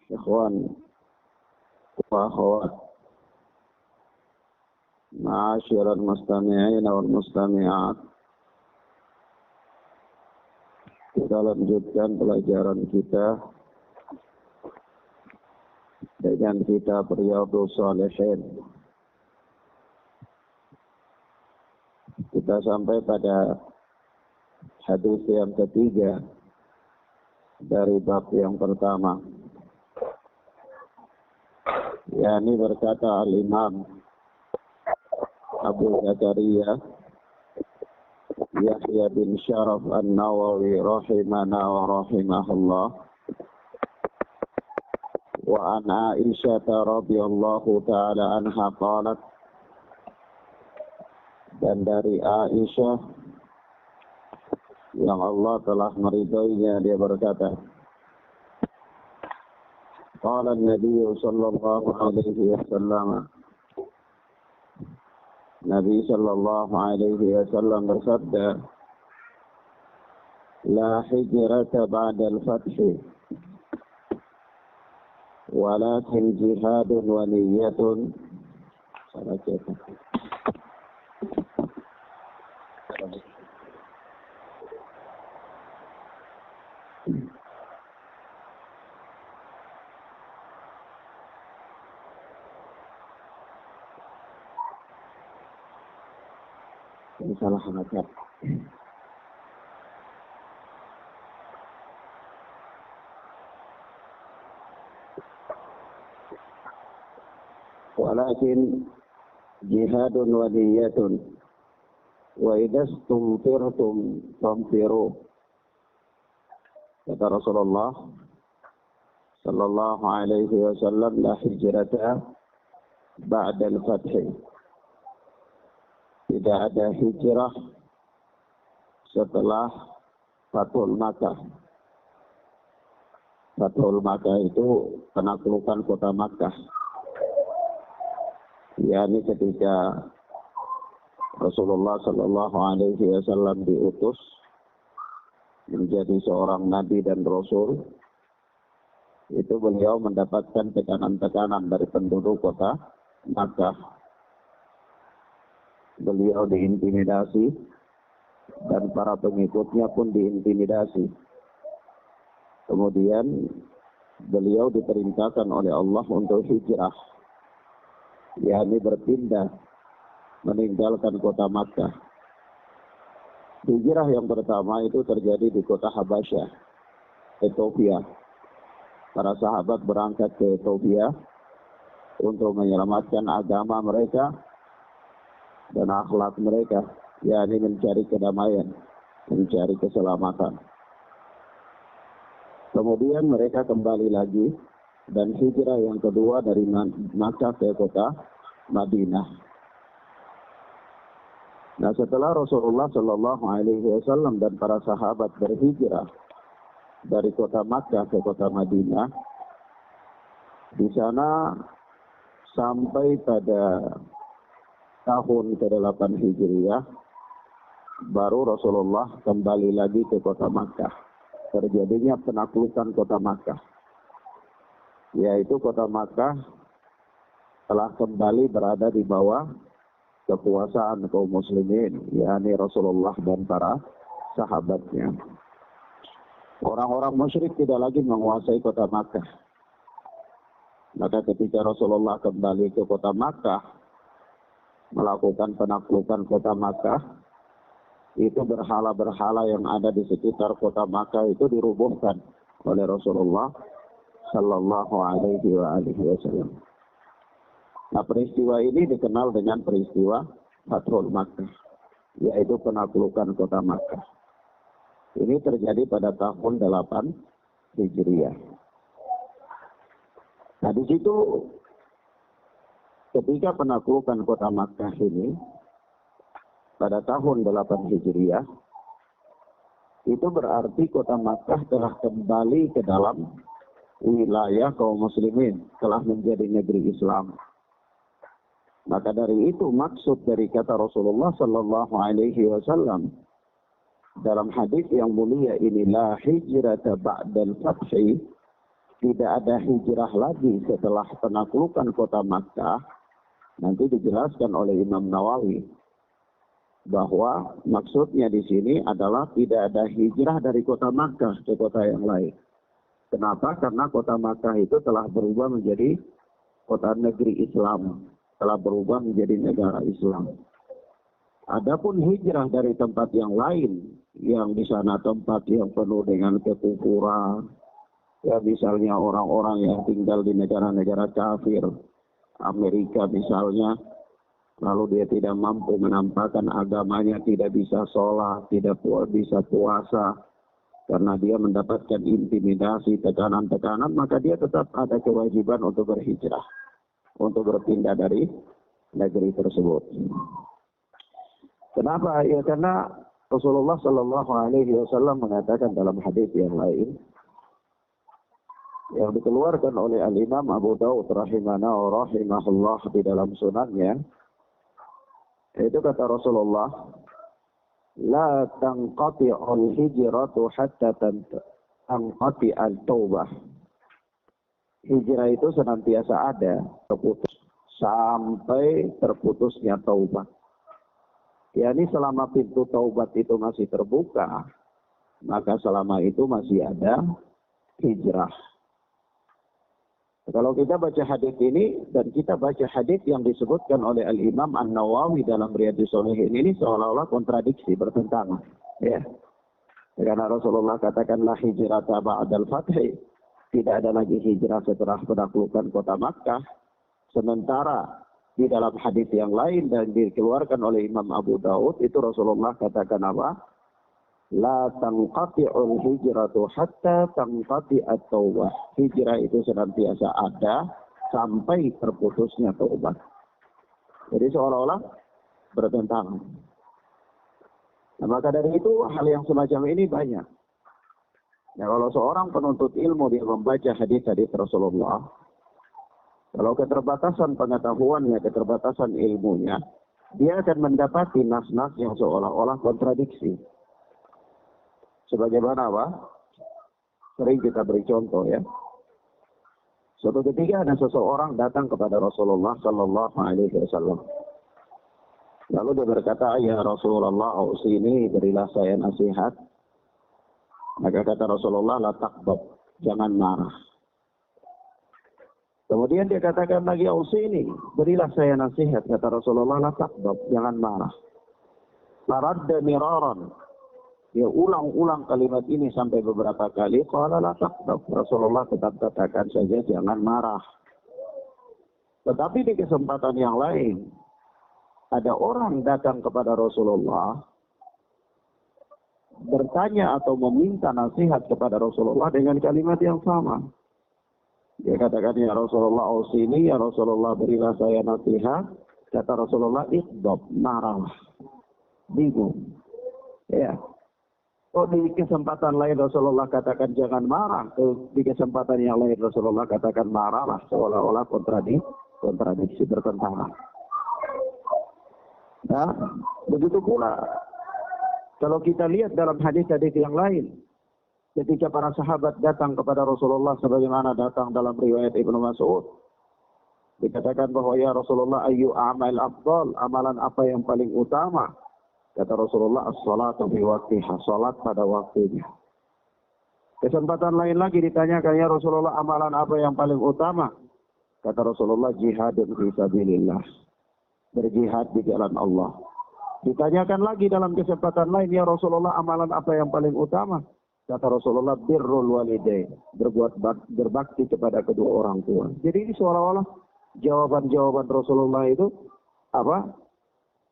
Ikhwan wa akhwat, ma'asyiral mustami'in wal mustami'at. Kita lanjutkan pelajaran kita dengan kitab Riyadhus Shalihin. Kita sampai pada hadis yang ketiga dari bab yang pertama. Ini berkata Al-Imam Abu Zakaria Yahya bin Sharaf An-Nawawi rahimana wa rahimahullah, wa an Aisyah radhiyallahu ta'ala anha qalat, dan dari Aisyah yang Allah telah meridainya, dia berkata, qala an-nabiy sallallahu alaihi wasallam, Nabi sallallahu alaihi wasallam bersabda, la hijrata ba'da al-fath, walakin jihadun wa niyyatun. Salah halakat. Walakin jihadun wa niyyatun, wa idastumtirtum famtiru. Kata Rasulullah sallallahu alaihi wasallam, la hijrata ba'da al-fath. Tidak ada hijrah setelah Fathul Makkah. Fathul Makkah itu penaklukan kota Makkah. Ini ketika Rasulullah sallallahu alaihi wasallam diutus menjadi seorang nabi dan rasul, itu beliau mendapatkan tekanan-tekanan dari penduduk kota Makkah. Beliau diintimidasi dan para pengikutnya pun diintimidasi. Kemudian beliau diperintahkan oleh Allah untuk hijrah, yakni berpindah meninggalkan kota Makkah. Hijrah yang pertama itu terjadi di kota Habasyah, Ethiopia. Para sahabat berangkat ke Ethiopia untuk menyelamatkan agama mereka dan akhlak mereka, yakni mencari kedamaian, mencari keselamatan. Kemudian mereka kembali lagi dan hijrah yang kedua dari Makkah ke kota Madinah. Nah, setelah Rasulullah sallallahu alaihi wasallam dan para sahabat berhijrah dari kota Makkah ke kota Madinah, di sana sampai pada tahun ke-8 Hijriah, baru Rasulullah kembali lagi ke kota Makkah. Terjadinya penaklukan kota Makkah, yaitu kota Makkah telah kembali berada di bawah kekuasaan kaum muslimin, yakni Rasulullah dan para sahabatnya. Orang-orang musyrik tidak lagi menguasai kota Makkah. Maka ketika Rasulullah kembali ke kota Makkah, melakukan penaklukan kota Makkah, itu berhala-berhala yang ada di sekitar kota Makkah itu dirubuhkan oleh Rasulullah sallallahu alaihi wasallam. Nah, peristiwa ini dikenal dengan peristiwa Fathul Makkah, yaitu penaklukan kota Makkah. Ini terjadi pada tahun 8 Hijriah. Nah, di situ ketika penaklukan kota Makkah ini pada tahun 8 Hijriah, itu berarti kota Makkah telah kembali ke dalam wilayah kaum muslimin, telah menjadi negeri Islam. Maka dari itu maksud dari kata Rasulullah sallallahu alaihi wasallam dalam hadis yang mulia ini, la hijrata ba'dal fathi, tidak ada hijrah lagi setelah penaklukan kota Makkah, nanti dijelaskan oleh Imam Nawawi bahwa maksudnya di sini adalah tidak ada hijrah dari kota Makkah ke kota yang lain. Kenapa? Karena kota Makkah itu telah berubah menjadi kota negeri Islam, telah berubah menjadi negara Islam. Adapun hijrah dari tempat yang lain, yang di sana tempat yang penuh dengan kekufuran, ya misalnya orang-orang yang tinggal di negara-negara kafir, Amerika misalnya, lalu dia tidak mampu menampakkan agamanya, tidak bisa sholat, tidak bisa puasa, karena dia mendapatkan intimidasi, tekanan-tekanan, maka dia tetap ada kewajiban untuk berhijrah, untuk berpindah dari negeri tersebut. Kenapa? Ya karena Rasulullah Shallallahu Alaihi Wasallam mengatakan dalam hadis yang lain, yang dikeluarkan oleh Al-Imam Abu Dawud rahimahullah di dalam sunannya, itu kata Rasulullah, la tanqati'ul hijratu hatta tanqati'al taubah. Hijrah itu senantiasa ada, terputus sampai terputusnya taubat. yakni selama pintu taubat itu masih terbuka, maka selama itu masih ada hijrah. Kalau kita baca hadis ini dan kita baca hadis yang disebutkan oleh Al-Imam An-Nawawi dalam Riyadhus Shalihin ini seolah-olah kontradiksi, bertentangan. Ya. Karena Rasulullah katakan la hijrata ba'dal fathi, tidak ada lagi hijrah setelah penaklukan kota Makkah. Sementara di dalam hadis yang lain dan dikeluarkan oleh Imam Abu Dawud itu Rasulullah katakan apa? La tanqati'ul hijratu hatta tanqati'at taubah. Hijrah itu senantiasa ada sampai terputusnya taubat. Jadi seolah-olah bertentangan. Nah, maka dari itu hal yang semacam ini banyak. Nah, kalau seorang penuntut ilmu dia membaca hadis-hadis Rasulullah, kalau keterbatasan pengetahuannya, keterbatasan ilmunya, dia akan mendapati nas-nas yang seolah-olah kontradiksi. Sebagaimana apa? Sering kita beri contoh ya. Suatu ketika ada seseorang datang kepada Rasulullah Sallallahu Alaihi Wasallam. Lalu dia berkata, ya Rasulullah, ausini, berilah saya nasihat. Maka kata Rasulullah, la taqdab, jangan marah. Kemudian dia katakan lagi, ausini, berilah saya nasihat. Kata Rasulullah, la taqdab, jangan marah. Faradda miraran. Dia ulang-ulang kalimat ini sampai beberapa kali. Qala la taqdab. Rasulullah tetap katakan saja jangan marah. Tetapi di kesempatan yang lain, ada orang datang kepada Rasulullah, bertanya atau meminta nasihat kepada Rasulullah dengan kalimat yang sama. Dia katakan, ya Rasulullah ausini, ya Rasulullah berilah saya nasihat. Kata Rasulullah, iqdab, marah. Bingung. Ya. Oh, di kesempatan lain Rasulullah katakan jangan marah. Di kesempatan yang lain Rasulullah katakan marahlah. Seolah-olah kontradiksi, bertentangan. Nah, begitu pula kalau kita lihat dalam hadis-hadis yang lain, ketika para sahabat datang kepada Rasulullah sebagaimana datang dalam riwayat Ibnu Mas'ud, dikatakan bahwa ya Rasulullah ayyu a'mal afdal, amalan apa yang paling utama? Kata Rasulullah, as-salatu fi waqtiha, salat pada waktunya. Kesempatan lain lagi ditanyakan, ya Rasulullah, amalan apa yang paling utama? Kata Rasulullah, jihadun fi sabilillah, berjihad di jalan Allah. Ditanyakan lagi dalam kesempatan lain, ya Rasulullah, amalan apa yang paling utama? Kata Rasulullah, birrul walidain, berbakti kepada kedua orang tua. Jadi ini seolah-olah jawaban-jawaban Rasulullah itu apa?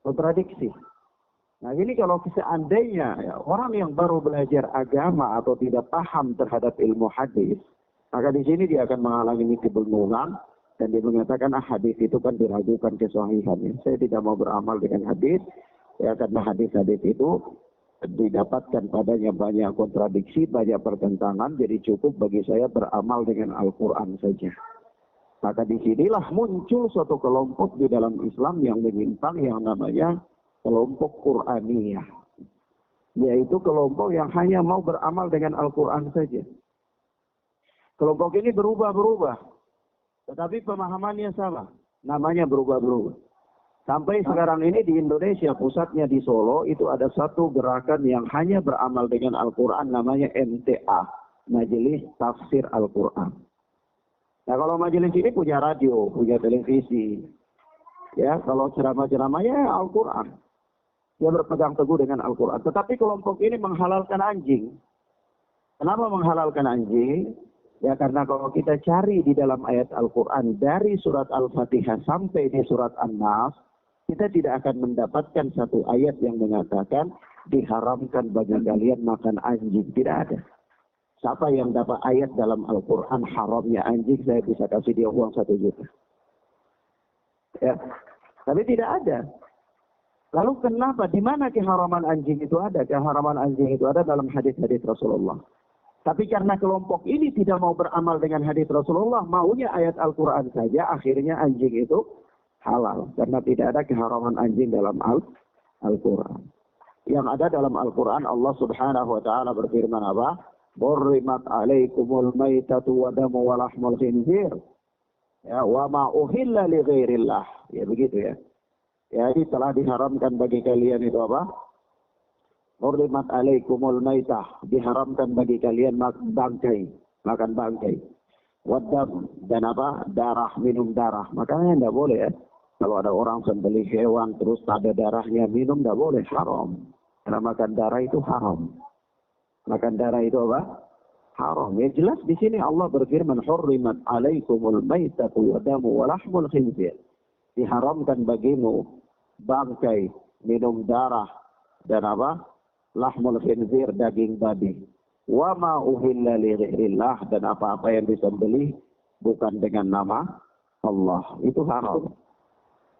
Kontradiksi. Nah ini kalau seandainya ya, orang yang baru belajar agama atau tidak paham terhadap ilmu hadis, maka di sini dia akan mengalami kebingungan dan dia mengatakan hadis itu kan diragukan kesahihannya. Saya tidak mau beramal dengan hadis, ya karena hadis-hadis itu didapatkan padanya banyak kontradiksi, banyak pertentangan, jadi cukup bagi saya beramal dengan Al-Quran saja. Maka disinilah muncul suatu kelompok di dalam Islam yang menyimpang yang namanya kelompok Qur'aniyah, yaitu kelompok yang hanya mau beramal dengan Al-Quran saja. Kelompok ini berubah-berubah. Tetapi pemahamannya sama. Namanya berubah-berubah. Sampai sekarang ini di Indonesia, pusatnya di Solo, itu ada satu gerakan yang hanya beramal dengan Al-Quran, namanya MTA. Majelis Tafsir Al-Quran. Nah, kalau majelis ini punya radio, punya televisi. Ya, kalau ceramah-ceramahnya Al-Quran. Dia berpegang teguh dengan Al-Quran. Tetapi kelompok ini menghalalkan anjing. Kenapa menghalalkan anjing? Ya, karena kalau kita cari di dalam ayat Al-Quran dari surat Al-Fatihah sampai di surat An-Nas, kita tidak akan mendapatkan satu ayat yang mengatakan diharamkan bagi kalian makan anjing. Tidak ada. Siapa yang dapat ayat dalam Al-Quran haramnya anjing, saya bisa kasih dia uang 1 juta. Ya. Tapi tidak ada. Lalu kenapa? Di mana keharaman anjing itu ada? Keharaman anjing itu ada dalam hadis-hadis Rasulullah. Tapi karena kelompok ini tidak mau beramal dengan hadis Rasulullah, maunya ayat Al-Quran saja, akhirnya anjing itu halal. Karena tidak ada keharaman anjing dalam Al-Quran. Yang ada dalam Al-Quran, Allah subhanahu wa ta'ala berfirman apa? Hurrimat alaikumul maitatu wa damu wa lahmul khinzir. Ya, wa ma uhilla li ghairillah. Ya, begitu ya. Ya, ini telah diharamkan bagi kalian itu apa? Hurrimat alaikumul maitah. Diharamkan bagi kalian makan bangkai. Wadam, dan apa? Darah, minum darah. Makanya tidak boleh ya. Kalau ada orang sembelih hewan terus ada darahnya minum, tidak boleh, haram. Karena makan darah itu haram. Makan darah itu apa? Haram. Ya jelas di sini Allah berfirman, hurrimat alaikumul maitatu wadamu walahmul khinzir. Diharamkan bagimu bangkai, minum darah, dan apa? Lahmul khinzir, daging babi. Wa ma uhilla li ghairillah, dan apa-apa yang disembelih bukan dengan nama Allah. Itu haram.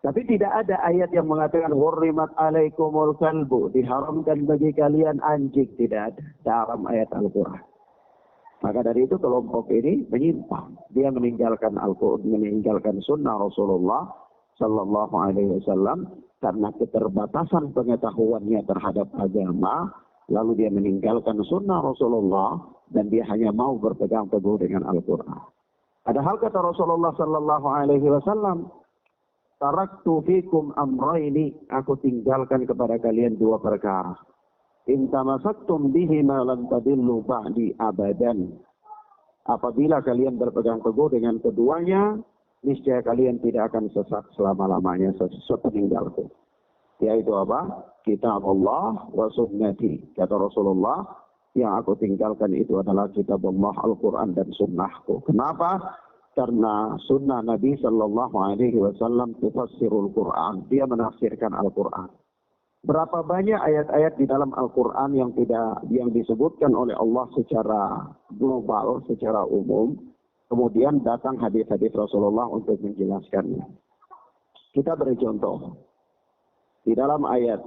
Tapi tidak ada ayat yang mengatakan hurrimat alaikumul kalbu, diharamkan bagi kalian anjing. Tidak ada dalam ayat Al-Quran. Maka dari itu kelompok ini menyimpang. Dia meninggalkan Al-Quran, meninggalkan sunnah Rasulullah sallallahu alaihi wasallam karena keterbatasan pengetahuannya terhadap agama, lalu dia meninggalkan sunnah Rasulullah dan dia hanya mau berpegang teguh dengan Al-Quran. Padahal kata Rasulullah sallallahu alaihi wasallam, taraktu fikum amraini, aku tinggalkan kepada kalian 2 perkara. In tamassaktum bihima lan tadillu ba'di abadan. Apabila kalian berpegang teguh dengan keduanya, niscaya kalian tidak akan sesat selama-lamanya sepeninggalku. Yaitu apa? Kitab Allah wa sunnati. Kata Rasulullah, yang aku tinggalkan itu adalah kitab Allah, Al-Quran dan sunnahku. Kenapa? Karena sunnah Nabi sallallahu alaihi wasallam tufassirul Quran. Dia menafsirkan Al-Quran. Berapa banyak ayat-ayat di dalam Al-Quran yang disebutkan oleh Allah secara global, secara umum. Kemudian datang hadis-hadis Rasulullah untuk menjelaskannya. Kita beri contoh. Di dalam ayat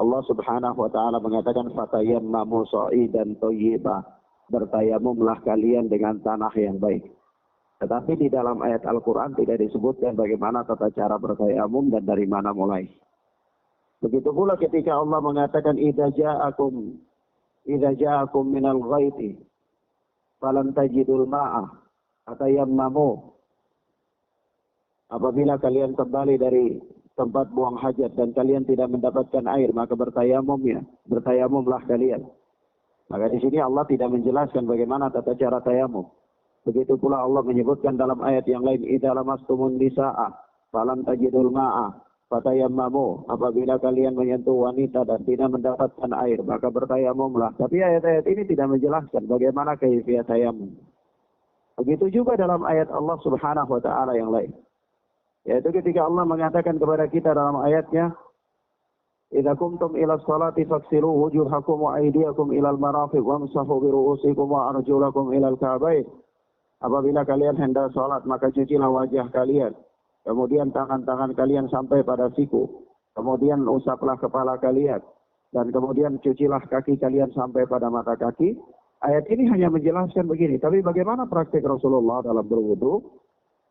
Allah subhanahu wa ta'ala mengatakan fatayammamu sha'idan thayyiba, bertayamumlah kalian dengan tanah yang baik. Tetapi di dalam ayat Al-Quran tidak disebutkan bagaimana tata cara bertayamum dan dari mana mulai. Begitu pula ketika Allah mengatakan idza ja'akum minal ghaiti falam tajidul ma'a fatayammamu. Apabila kalian kembali dari tempat buang hajat dan kalian tidak mendapatkan air, maka bertayamumlah kalian. Maka di sini Allah tidak menjelaskan bagaimana tata cara tayamum. Begitu pula Allah menyebutkan dalam ayat yang lain, idza lamastumun nisaa falam tajidul ma'a fatayammamu. Apabila kalian menyentuh wanita dan tidak mendapatkan air, maka bertayamumlah. Tapi ayat-ayat ini tidak menjelaskan bagaimana kaifiyah tayamum. Begitu juga dalam ayat Allah Subhanahu wa taala yang lain. Yaitu ketika Allah mengatakan kepada kita dalam ayatnya, idza kumtum ila sholati faghsilu wujuhakum wa aydiyakum ila al-marafiq wamsahu bi ru'usikum wa arjulakum ila al-ka'bayn. Apabila kalian hendak salat, maka cucilah wajah kalian, kemudian tangan-tangan kalian sampai pada siku, kemudian usaplah kepala kalian, dan kemudian cucilah kaki kalian sampai pada mata kaki. Ayat ini hanya menjelaskan begini, tapi bagaimana praktik Rasulullah dalam berwudu?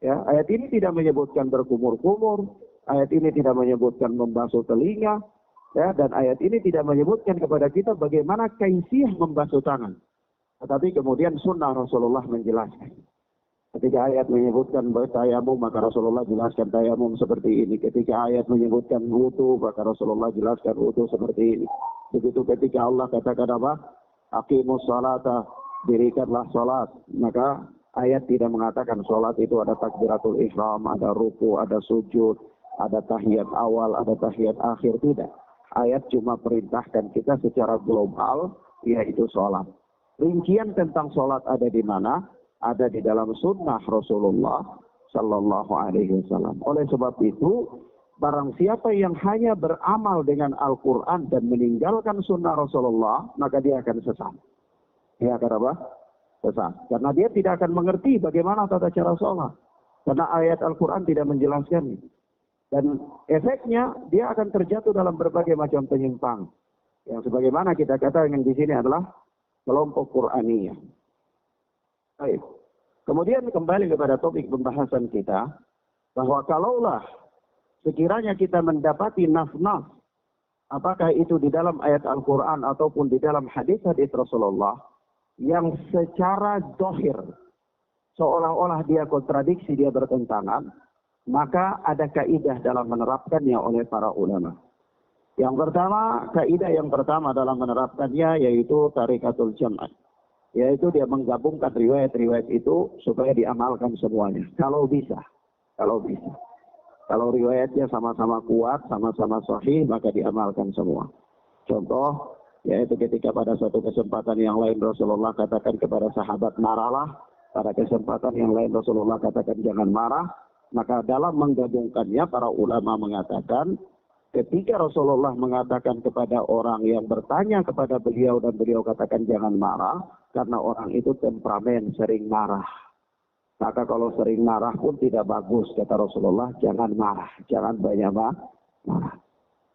Ya, ayat ini tidak menyebutkan berkumur-kumur, ayat ini tidak menyebutkan membasuh telinga, ya, dan ayat ini tidak menyebutkan kepada kita bagaimana kaifiyah membasuh tangan. Tetapi kemudian sunnah Rasulullah menjelaskan. Ketika ayat menyebutkan tayamum, maka Rasulullah jelaskan tayamum seperti ini. Ketika ayat menyebutkan wudu, maka Rasulullah jelaskan wudu seperti ini. Begitu ketika Allah katakan apa? Aqimus salata, dirikanlah salat. Maka ayat tidak mengatakan salat itu ada takbiratul ihram, ada ruku, ada sujud, ada tahiyat awal, ada tahiyat akhir. Tidak. Ayat cuma perintahkan kita secara global, yaitu salat. Rincian tentang salat ada di mana? Ada di dalam sunnah Rasulullah Sallallahu Alaihi Wasallam. Oleh sebab itu, barang siapa yang hanya beramal dengan Al-Quran dan meninggalkan sunnah Rasulullah, maka dia akan sesat. Dia akan apa? Sesat. Karena dia tidak akan mengerti bagaimana tata cara sholat. Karena ayat Al-Quran tidak menjelaskannya. Dan efeknya, dia akan terjatuh dalam berbagai macam penyimpang. Yang sebagaimana kita katakan di sini adalah kelompok Qur'aniyah. Baik. Kemudian kembali kepada topik pembahasan kita, bahwa kalaulah sekiranya kita mendapati nas-nas, apakah itu di dalam ayat Al-Quran ataupun di dalam hadis-hadis Rasulullah, yang secara zahir, seolah-olah dia kontradiksi, dia bertentangan, maka ada kaidah dalam menerapkannya oleh para ulama. Yang pertama, kaidah yang pertama dalam menerapkannya yaitu tarikatul jam'ah. Yaitu dia menggabungkan riwayat-riwayat itu supaya diamalkan semuanya. Kalau bisa. Kalau riwayatnya sama-sama kuat, sama-sama sahih, maka diamalkan semua. Contoh, yaitu ketika pada suatu kesempatan yang lain Rasulullah katakan kepada sahabat, marahlah. Pada kesempatan yang lain Rasulullah katakan jangan marah. Maka dalam menggabungkannya, para ulama mengatakan, ketika Rasulullah mengatakan kepada orang yang bertanya kepada beliau dan beliau katakan jangan marah, karena orang itu temperamen, sering marah. Maka kalau sering marah pun tidak bagus, kata Rasulullah, jangan marah, jangan banyak marah.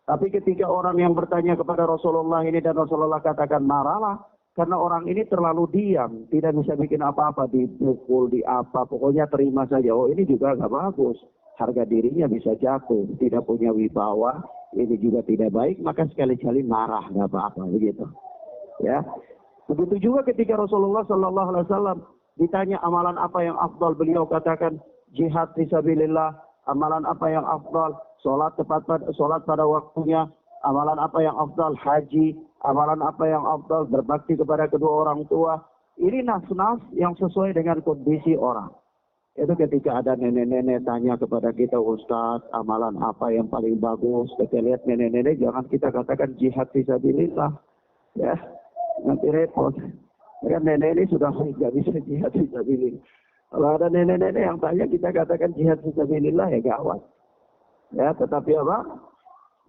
Tapi ketika orang yang bertanya kepada Rasulullah ini dan Rasulullah katakan marahlah, karena orang ini terlalu diam, tidak bisa bikin apa-apa, dipukul, pokoknya terima saja. Oh ini juga nggak bagus. Harga dirinya bisa jatuh, tidak punya wibawa, ini juga tidak baik, maka sekali-kali marah, nggak apa-apa, begitu. Ya, begitu juga ketika Rasulullah Sallallahu Alaihi Wasallam ditanya amalan apa yang afdal, beliau katakan jihad fisabilillah. Amalan apa yang afdal? Salat pada waktunya. Amalan apa yang afdal? Haji. Amalan apa yang afdal? Berbakti kepada kedua orang tua. Ini nas-nas yang sesuai dengan kondisi orang. Itu ketika ada nenek-nenek tanya kepada kita, Ustaz, amalan apa yang paling bagus? Kita lihat nenek-nenek, jangan kita katakan jihad fisabilillah. Ya, nanti repot. Ya, nenek ini sudah nggak bisa jihad fisabilillah. Kalau ada nenek-nenek yang tanya, kita katakan jihad fisabilillah, ya gawat. Ya, tetapi apa?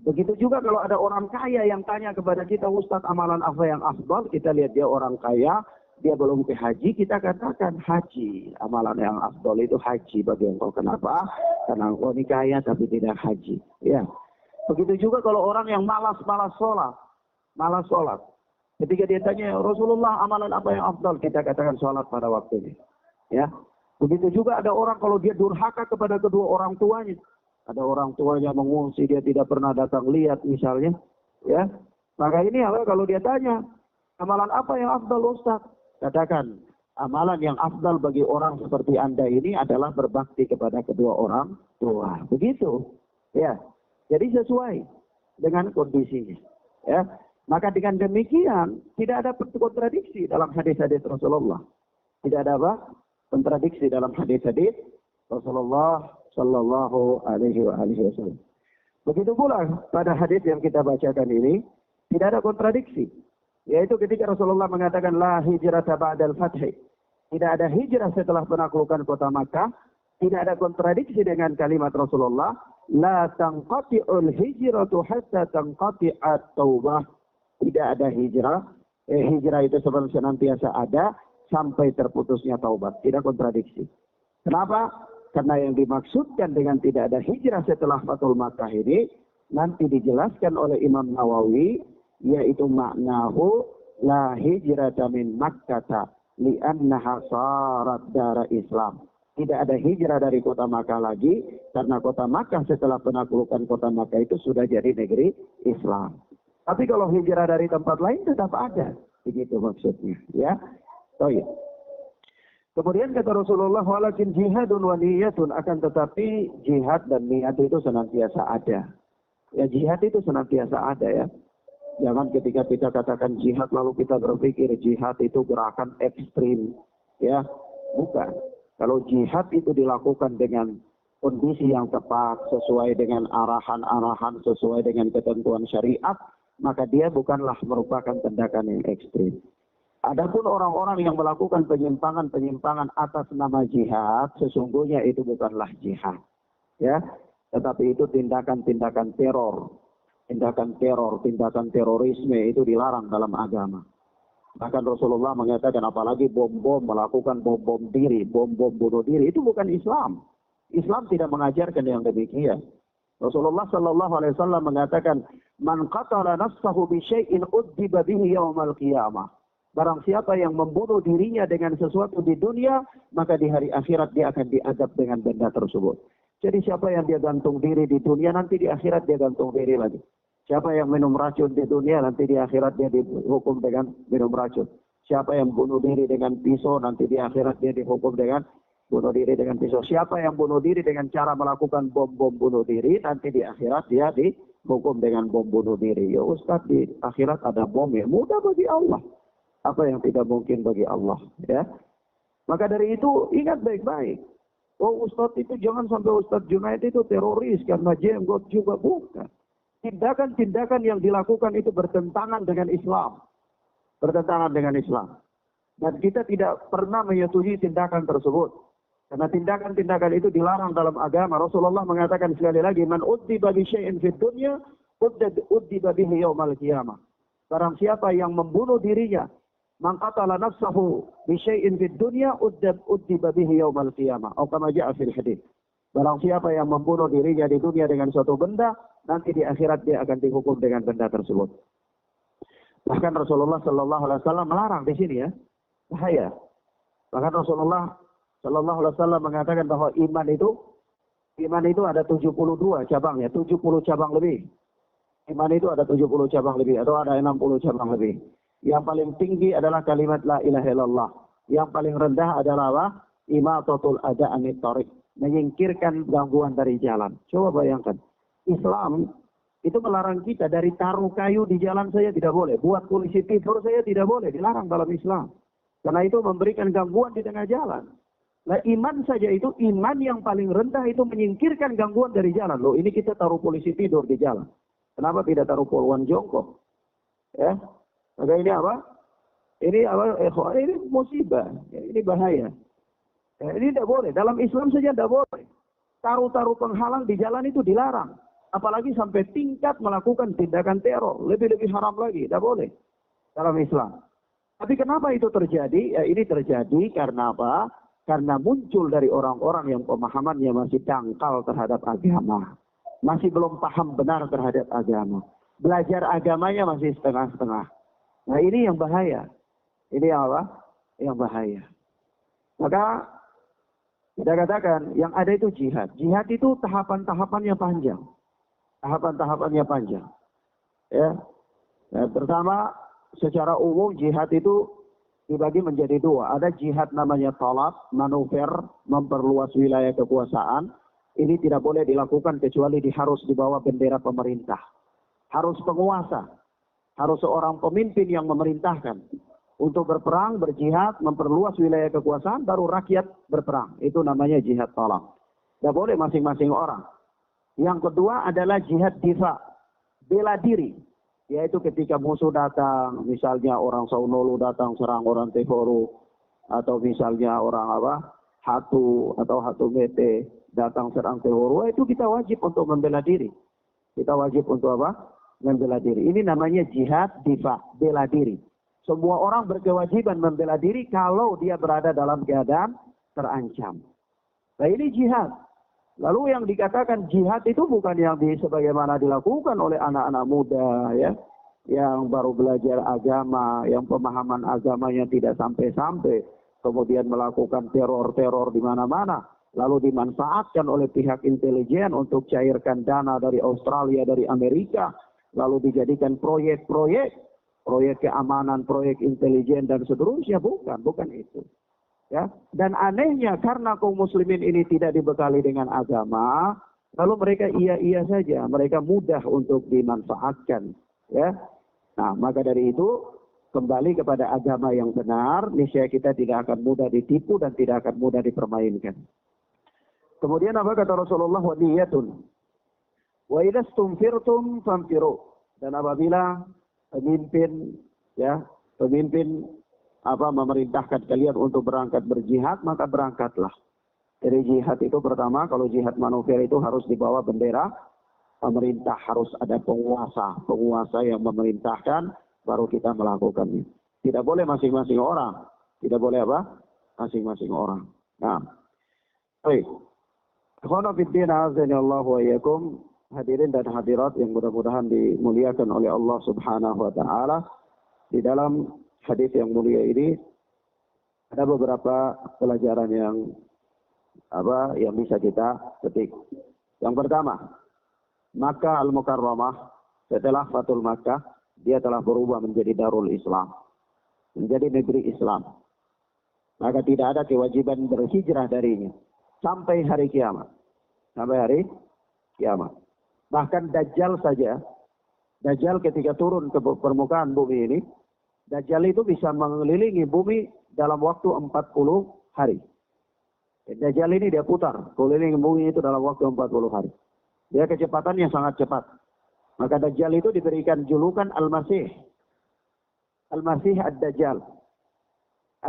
Begitu juga kalau ada orang kaya yang tanya kepada kita, Ustaz, amalan apa yang afdal? Kita lihat dia orang kaya, dia belum ke haji, kita katakan haji. Amalan yang afdal itu haji bagi engkau. Kenapa? Karena engkau ini kaya tapi tidak haji. Ya. Begitu juga kalau orang yang malas sholat. Ketika dia tanya, Rasulullah, amalan apa yang afdal? Kita katakan sholat pada waktunya. Ya. Begitu juga ada orang kalau dia durhaka kepada kedua orang tuanya. Ada orang tuanya mengungsi, dia tidak pernah datang lihat misalnya. Ya. Maka ini apa kalau dia tanya, amalan apa yang afdal Ustaz? Katakan, amalan yang afdal bagi orang seperti Anda ini adalah berbakti kepada kedua orang tua. Begitu. Ya. Jadi sesuai dengan kondisinya. Ya. Maka dengan demikian tidak ada kontradiksi dalam hadis-hadis Rasulullah. Tidak ada apa? Kontradiksi dalam hadis-hadis Rasulullah Sallallahu Alaihi Wasallam. Begitu pula pada hadis yang kita bacakan ini tidak ada kontradiksi. Yaitu ketika Rasulullah mengatakan la hijrata ba'dal fathi. Tidak ada hijrah setelah penaklukan kota Makkah. Tidak ada kontradiksi dengan kalimat Rasulullah la tanqati'ul hijratu hatta tanqati'at taubah. Tidak ada hijrah. Hijrah itu sebenarnya senantiasa ada sampai terputusnya taubat. Tidak kontradiksi. Kenapa? Karena yang dimaksudkan dengan tidak ada hijrah setelah Fathul Makkah ini nanti dijelaskan oleh Imam Nawawi, yaitu maknahu la hijrata min Makkah li'annaha sarat dara Islam. Tidak ada hijrah dari kota Makkah lagi karena kota Makkah setelah penaklukan kota Makkah itu sudah jadi negeri Islam. Tapi kalau hijrah dari tempat lain tetap ada, begitu maksudnya, ya. Oh iya. Kemudian kata Rasulullah, walakin jihadun wa niyatun, akan tetapi jihad dan niat itu senantiasa ada. Ya, jihad itu senantiasa ada ya. Jangan ketika kita katakan jihad lalu kita berpikir jihad itu gerakan ekstrim. Ya, bukan. Kalau jihad itu dilakukan dengan kondisi yang tepat, sesuai dengan arahan-arahan, sesuai dengan ketentuan syariat, maka dia bukanlah merupakan tindakan yang ekstrim. Adapun orang-orang yang melakukan penyimpangan-penyimpangan atas nama jihad, sesungguhnya itu bukanlah jihad. Ya, tetapi itu tindakan-tindakan teror. Tindakan teror, tindakan terorisme itu dilarang dalam agama. Bahkan Rasulullah mengatakan apalagi bom-bom, melakukan bom-bom diri, bom-bom bunuh diri, itu bukan Islam. Islam tidak mengajarkan yang demikian. Rasulullah sallallahu alaihi wasallam mengatakan, "Man qatala nafsahu bi syai'in udziba bihi yaumal qiyamah." Barang siapa yang membunuh dirinya dengan sesuatu di dunia, maka di hari akhirat dia akan diadab dengan benda tersebut. Jadi siapa yang dia gantung diri di dunia, nanti di akhirat dia gantung diri lagi. Siapa yang minum racun di dunia, nanti di akhirat dia dihukum dengan minum racun. Siapa yang bunuh diri dengan pisau, nanti di akhirat dia dihukum dengan bunuh diri dengan pisau. Siapa yang bunuh diri dengan cara melakukan bom-bom bunuh diri, nanti di akhirat dia dihukum dengan bom bunuh diri. Ya Ustaz, di akhirat ada bom, ya mudah bagi Allah. Apa yang tidak mungkin bagi Allah, ya. Maka dari itu ingat baik-baik. Oh Ustaz itu jangan sampai Ustaz Junaid itu teroris karena jenggot juga, bukan. Tindakan-tindakan yang dilakukan itu bertentangan dengan Islam. Bertentangan dengan Islam. Dan kita tidak pernah menyetujui tindakan tersebut. Karena tindakan-tindakan itu dilarang dalam agama. Rasulullah mengatakan sekali lagi, "Man uddiba bi syai'in fid dunya, uddiba bihi yaumal qiyamah." Barang siapa yang membunuh dirinya, man qatala nafsahu bi syai'in fid dunya, uddiba bihi yaumal qiyamah. Atau kama ja'a fil hadits. Barang siapa yang membunuh dirinya di dunia dengan suatu benda, nanti di akhirat dia akan dihukum dengan benda tersebut. Bahkan Rasulullah sallallahu alaihi wasallam melarang di sini ya. Bahaya. Bahkan Rasulullah sallallahu alaihi wasallam mengatakan bahwa iman itu ada 72 cabang ya, 70 cabang lebih. Iman itu ada 70 cabang lebih atau ada 60 cabang lebih. Yang paling tinggi adalah kalimat la ilaha illallah. Yang paling rendah adalah apa? Imatatul adha anit thariq, menyingkirkan gangguan dari jalan. Coba bayangkan. Islam itu melarang kita dari taruh kayu di jalan saya tidak boleh. Buat polisi tidur saya tidak boleh. Dilarang dalam Islam. Karena itu memberikan gangguan di tengah jalan. Nah iman saja itu, iman yang paling rendah itu menyingkirkan gangguan dari jalan. Loh ini kita taruh polisi tidur di jalan. Kenapa tidak taruh poluan jongkok? Ya, maka ini apa? Ini apa? Ini musibah. Ini bahaya. Ini tidak boleh. Dalam Islam saja tidak boleh. Taruh-taruh penghalang di jalan itu dilarang. Apalagi sampai tingkat melakukan tindakan teror. Lebih-lebih haram lagi. Tidak boleh. Dalam Islam. Tapi kenapa itu terjadi? Ya, ini terjadi karena apa? Karena muncul dari orang-orang yang pemahamannya masih dangkal terhadap agama. Masih belum paham benar terhadap agama. Belajar agamanya masih setengah-setengah. Nah ini yang bahaya. Ini yang apa? Yang bahaya. Maka kita katakan yang ada itu jihad. Jihad itu tahapan-tahapannya panjang. Tahapan-tahapannya panjang. Ya. Nah, pertama secara umum jihad itu dibagi menjadi dua. Ada jihad namanya talab, manuver, memperluas wilayah kekuasaan. Ini tidak boleh dilakukan kecuali harus di bawah bendera pemerintah. Harus penguasa. Harus seorang pemimpin yang memerintahkan. Untuk berperang, berjihad, memperluas wilayah kekuasaan, baru rakyat berperang. Itu namanya jihad talab. Tidak boleh masing-masing orang. Yang kedua adalah jihad difa, bela diri. Yaitu ketika musuh datang, misalnya orang Saunolo datang serang orang Tehoro, atau misalnya orang apa, Hatu atau Hatu Mete datang serang Tehoro, itu kita wajib untuk membela diri. Kita wajib untuk apa? Membela diri. Ini namanya jihad difa, bela diri. Semua orang berkewajiban membela diri kalau dia berada dalam keadaan terancam. Nah ini jihad. Lalu yang dikatakan jihad itu bukan yang sebagaimana dilakukan oleh anak-anak muda ya, yang baru belajar agama, yang pemahaman agamanya tidak sampai-sampai, kemudian melakukan teror-teror di mana-mana, lalu dimanfaatkan oleh pihak intelijen untuk cairkan dana dari Australia, dari Amerika, lalu dijadikan proyek-proyek. proyek keamanan, proyek intelijen dan seterusnya, bukan itu. Ya, dan anehnya karena kaum muslimin ini tidak dibekali dengan agama, lalu mereka iya saja, mereka mudah untuk dimanfaatkan, ya. Nah, maka dari itu kembali kepada agama yang benar, niscaya kita tidak akan mudah ditipu dan tidak akan mudah dipermainkan. Kemudian apa kata Rasulullah? Wa niyatun. Wa idza stumfirtum famfiru. Dan apabila pemimpin memerintahkan kalian untuk berangkat berjihad, maka berangkatlah. Jadi jihad itu pertama, kalau jihad manuver itu harus dibawa bendera pemerintah, harus ada penguasa yang memerintahkan, baru kita melakukannya. Tidak boleh masing-masing orang. Tidak boleh apa? Masing-masing orang. Nah, baik. Ikhwana fiddin, azanillahu wa iyyakum. Hadirin dan hadirat yang mudah-mudahan dimuliakan oleh Allah Subhanahu wa taala. Di dalam hadis yang mulia ini ada beberapa pelajaran yang bisa kita petik. Yang pertama, Makkah Al-Mukarramah setelah Fathul Makkah dia telah berubah menjadi Darul Islam, menjadi negeri Islam. Maka tidak ada kewajiban berhijrah darinya sampai hari kiamat. Sampai hari kiamat. Bahkan Dajjal saja, Dajjal ketika turun ke permukaan bumi ini, Dajjal itu bisa mengelilingi bumi dalam waktu 40 hari. Dajjal ini dia putar keliling bumi itu dalam waktu 40 hari. Dia kecepatannya sangat cepat. Maka Dajjal itu diberikan julukan Al-Masih. Al-Masih Ad-Dajjal.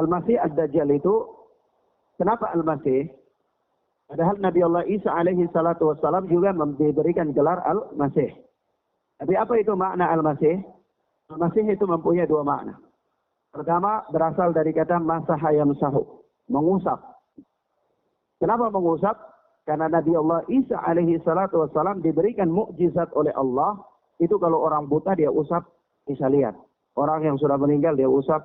Al-Masih Ad-Dajjal itu, kenapa Al-Masih? Padahal Nabi Allah Isa alaihi salatu wassalam juga diberikan gelar Al-Masih. Tapi apa itu makna Al-Masih? Al-Masih itu mempunyai dua makna. Pertama, berasal dari kata masaha yamsahu, mengusap. Kenapa mengusap? Karena Nabi Allah Isa alaihi salatu wassalam diberikan mukjizat oleh Allah. Itu kalau orang buta dia usap bisa lihat. Orang yang sudah meninggal dia usap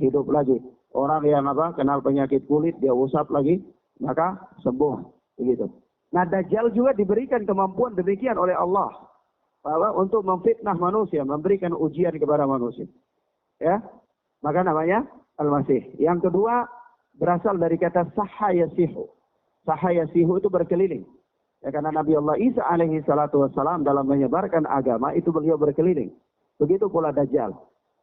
hidup lagi. Orang yang kenal penyakit kulit dia usap lagi, maka sembuh, begitu. Nah, Dajjal juga diberikan kemampuan demikian oleh Allah, bahwa untuk memfitnah manusia, memberikan ujian kepada manusia. Ya, maka namanya Al-Masih. Yang kedua, berasal dari kata sahayasihu. Sahayasihu itu berkeliling. Ya, karena Nabi Allah Isa alaihi salatu wassalam dalam menyebarkan agama itu beliau berkeliling. Begitu pula Dajjal.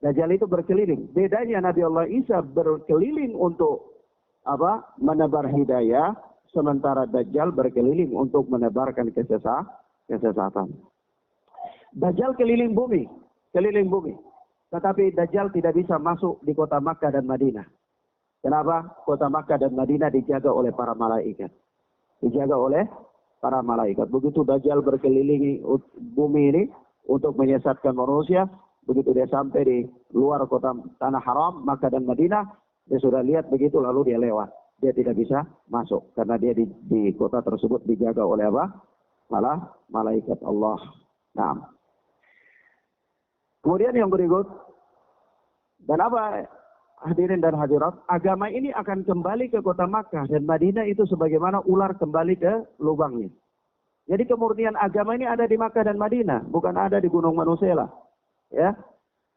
Dajjal itu berkeliling. Bedanya Nabi Allah Isa berkeliling untuk menebar hidayah, sementara Dajjal berkeliling untuk menebarkan kesesatan. Dajjal keliling bumi. Tetapi Dajjal tidak bisa masuk di kota Makkah dan Madinah. Kenapa? Kota Makkah dan Madinah dijaga oleh para malaikat. Begitu Dajjal berkeliling bumi ini untuk menyesatkan manusia, begitu dia sampai di luar kota tanah haram, Makkah dan Madinah, dia sudah lihat begitu lalu dia lewat. Dia tidak bisa masuk karena dia di kota tersebut dijaga oleh malaikat Allah. Nah. Kemudian yang berikut, dan hadirin dan hadirat, agama ini akan kembali ke kota Makkah dan Madinah itu sebagaimana ular kembali ke lubangnya. Jadi kemurnian agama ini ada di Makkah dan Madinah, bukan ada di Gunung Manusela. Ya.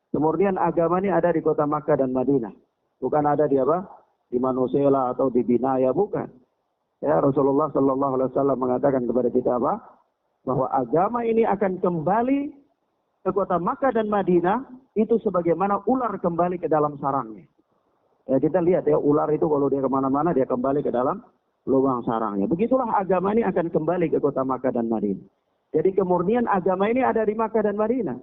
Kemurnian agama ini ada di kota Makkah dan Madinah. Bukan ada di di Manusela atau di Binaya, bukan. Ya, Rasulullah sallallahu alaihi wasallam mengatakan kepada kita bahwa agama ini akan kembali ke kota Makkah dan Madinah itu sebagaimana ular kembali ke dalam sarangnya. Ya, kita lihat ya, ular itu kalau dia kemana-mana dia kembali ke dalam lubang sarangnya. Begitulah agama ini akan kembali ke kota Makkah dan Madinah. Jadi kemurnian agama ini ada di Makkah dan Madinah.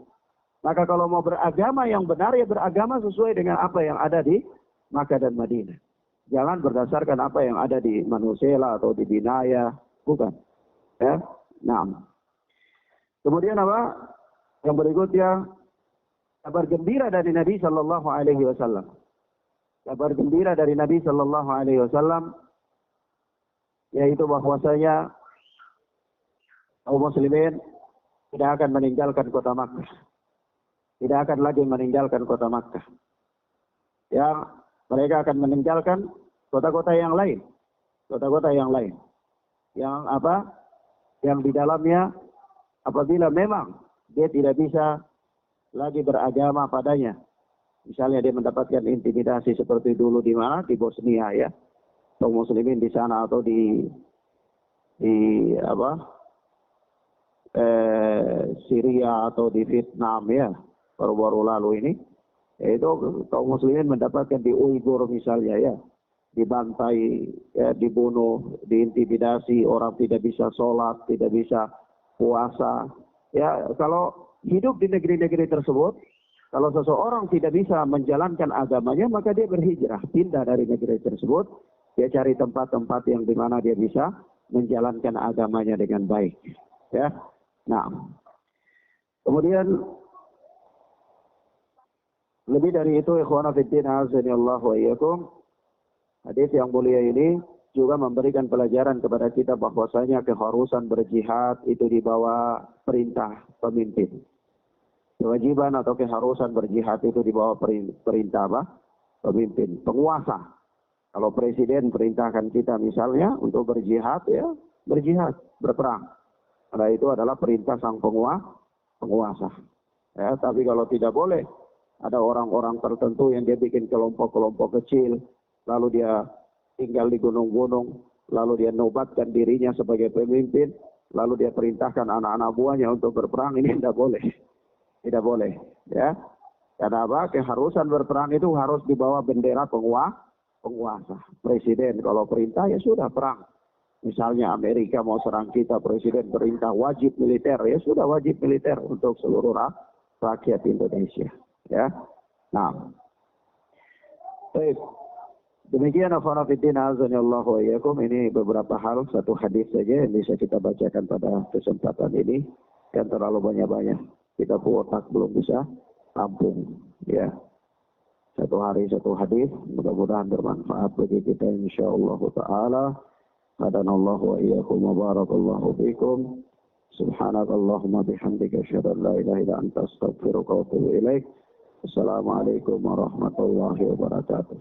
Maka kalau mau beragama yang benar, ya beragama sesuai dengan apa yang ada di Makkah dan Madinah. Jangan berdasarkan apa yang ada di Manusela atau di Binaya, bukan. Ya, nah. Kemudian yang berikutnya, kabar gembira dari Nabi Shallallahu Alaihi Wasallam. Kabar gembira dari Nabi Shallallahu Alaihi Wasallam, yaitu bahwasanya kaum muslimin tidak akan meninggalkan kota Makkah. Tidak akan lagi meninggalkan kota Makkah. Yang mereka akan meninggalkan kota-kota yang lain. Kota-kota yang lain. Yang di dalamnya apabila memang dia tidak bisa lagi beragama padanya. Misalnya dia mendapatkan intimidasi seperti dulu di mana? Di Bosnia ya. Kaum muslimin di sana atau di Syria atau di Vietnam ya. Baru-baru lalu ini. Itu kaum muslimin mendapatkan di Uighur misalnya ya. Dibantai, ya, dibunuh, diintimidasi, orang tidak bisa sholat, tidak bisa puasa. Ya, kalau hidup di negeri-negeri tersebut, kalau seseorang tidak bisa menjalankan agamanya, maka dia berhijrah, pindah dari negeri tersebut. Dia cari tempat-tempat yang di mana dia bisa menjalankan agamanya dengan baik. Ya, nah, kemudian lebih dari itu, ikhwana fiddin azanillahu wa iyyakum, hadis yang mulia ini juga memberikan pelajaran kepada kita bahwasanya keharusan berjihad itu di bawah perintah pemimpin. Kewajiban atau keharusan berjihad itu di bawah perintah apa? Pemimpin, penguasa. Kalau presiden perintahkan kita misalnya untuk berjihad, ya berjihad, berperang. Karena itu adalah perintah sang penguasa. Ya, tapi kalau tidak boleh, ada orang-orang tertentu yang dia bikin kelompok-kelompok kecil, lalu dia tinggal di gunung-gunung, lalu dia nobatkan dirinya sebagai pemimpin, lalu dia perintahkan anak-anak buahnya untuk berperang, ini tidak boleh. Tidak boleh. Ya. Karena apa? Keharusan berperang itu harus di bawah bendera penguasa. Presiden kalau perintah ya sudah perang. Misalnya Amerika mau serang kita, presiden perintah wajib militer, ya sudah wajib militer untuk seluruh rakyat Indonesia. Ya. Nah, baik. Demikian akhwana fiddin azanillahu wa iyyakum, ini beberapa hal, satu hadis saja yang bisa kita bacakan pada kesempatan ini, yang terlalu banyak-banyak. Kita otak belum bisa tampung. Ya. Satu hari satu hadis, mudah-mudahan bermanfaat bagi kita insyaallah taala. Hadanallahu wa iyyakum wa barakallahu fikum. Subhanakallahumma bihamdika asyhadu an la ilaha illa anta astaghfiruka wa atubu ilaik. Assalamualaikum warahmatullahi wabarakatuh.